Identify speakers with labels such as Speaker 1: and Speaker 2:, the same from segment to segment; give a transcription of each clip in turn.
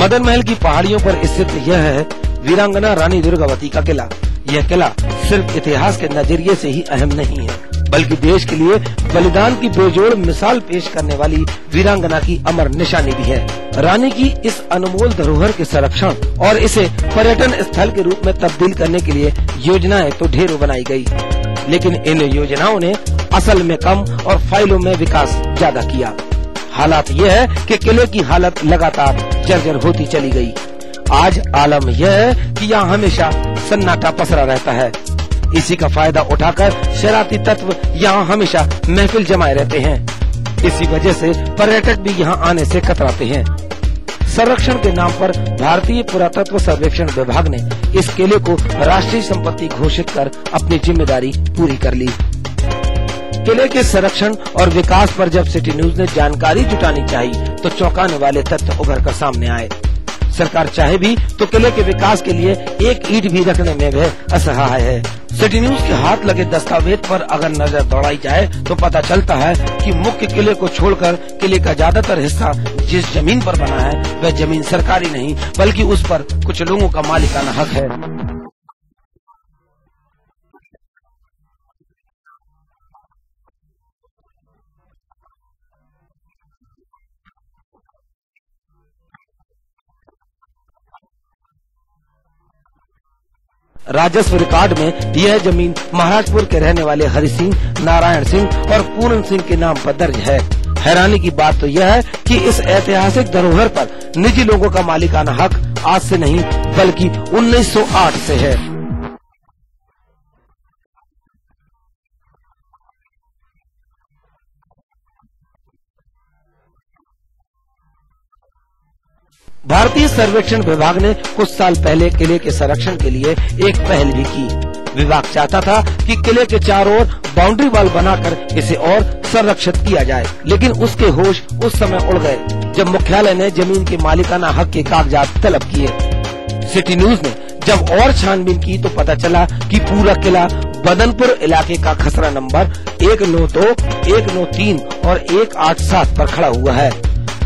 Speaker 1: मदन महल की पहाड़ियों पर स्थित यह है वीरांगना रानी दुर्गावती का किला। यह किला सिर्फ इतिहास के नजरिए से ही अहम नहीं है, बल्कि देश के लिए बलिदान की बेजोड़ मिसाल पेश करने वाली वीरांगना की अमर निशानी भी है। रानी की इस अनमोल धरोहर के संरक्षण और इसे पर्यटन स्थल के रूप में तब्दील करने के लिए योजनाएं तो ढेरों बनाई गई, लेकिन इन योजनाओं ने असल में कम और फाइलों में विकास ज्यादा किया। हालात यह है कि किले की हालत लगातार जर्जर होती चली गई। आज आलम यह है कि यहाँ हमेशा सन्नाटा पसरा रहता है। इसी का फायदा उठाकर शरारती तत्व यहाँ हमेशा महफिल जमाए रहते हैं। इसी वजह से पर्यटक भी यहाँ आने से कतराते हैं। संरक्षण के नाम पर भारतीय पुरातत्व सर्वेक्षण विभाग ने इस किले को राष्ट्रीय संपत्ति घोषित कर अपनी जिम्मेदारी पूरी कर ली। किले के संरक्षण और विकास पर जब सिटी न्यूज ने जानकारी जुटानी चाहिए तो चौंकाने वाले तथ्य उभर कर सामने आए। सरकार चाहे भी तो किले के विकास के लिए एक ईंट भी रखने में वह असहाय है। सिटी न्यूज के हाथ लगे दस्तावेज पर अगर नजर दौड़ाई जाए तो पता चलता है कि मुख्य किले को छोड़कर किले का ज्यादातर हिस्सा जिस जमीन पर बना है वह जमीन सरकारी नहीं, बल्कि उस पर कुछ लोगों का मालिकाना हक है। राजस्व रिकॉर्ड में यह जमीन महाराजपुर के रहने वाले हरि सिंह, नारायण सिंह और पूरन सिंह के नाम पर दर्ज है। हैरानी की बात तो यह है कि इस ऐतिहासिक धरोहर पर निजी लोगों का मालिकाना हक आज से नहीं बल्कि 1908 से है। भारतीय सर्वेक्षण विभाग ने कुछ साल पहले किले के संरक्षण के लिए एक पहल भी की। विभाग चाहता था कि किले के चारों ओर बाउंड्री वॉल बनाकर इसे और संरक्षित किया जाए, लेकिन उसके होश उस समय उड़ गए जब मुख्यालय ने जमीन के मालिकाना हक के कागजात तलब किए। सिटी न्यूज ने जब और छानबीन की तो पता चला कि पूरा किला बदनपुर इलाके का खसरा नंबर 192, 193 और 187 पर खड़ा हुआ है।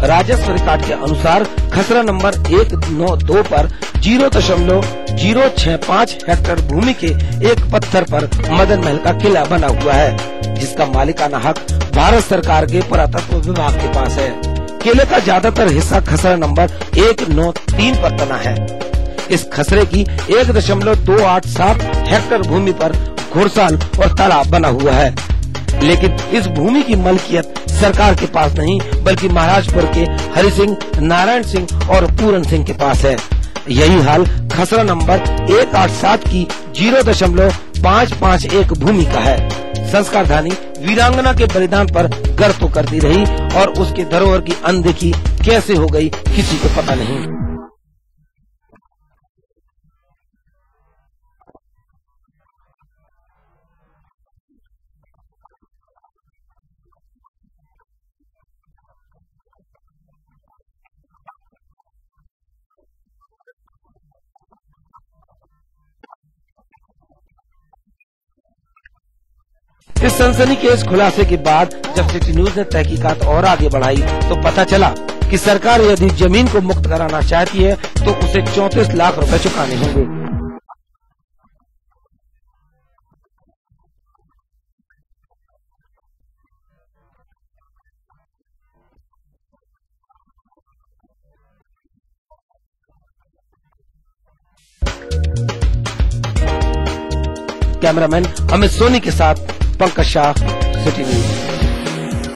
Speaker 1: राजस्व रिकॉर्ड के अनुसार खसरा नंबर 192 पर 0.065 हेक्टेयर भूमि के एक पत्थर पर मदन महल का किला बना हुआ है, जिसका मालिकाना हक भारत सरकार के पुरातत्व विभाग के पास है। किले का ज्यादातर हिस्सा खसरा नंबर 193 पर बना है। इस खसरे की 1.287 हेक्टेयर भूमि पर घुड़साल और तालाब बना हुआ है, लेकिन इस भूमि की मलकियत सरकार के पास नहीं बल्कि महाराजपुर के हरि सिंह, नारायण सिंह और पूरन सिंह के पास है। यही हाल खसरा नंबर 187 की 0.551 भूमि का है। संस्कारधानी वीरांगना के बलिदान पर गर्व तो करती रही और उसके धरोहर की अनदेखी कैसे हो गई किसी को पता नहीं। इस सनसनीखेज खुलासे के बाद जब सिटी न्यूज ने तहकीकात और आगे बढ़ाई तो पता चला कि सरकार यदि जमीन को मुक्त कराना चाहती है तो उसे 34 लाख रुपए चुकाने होंगे। कैमरामैन अमित सोनी के साथ पंकज शाह, सिटी न्यूज।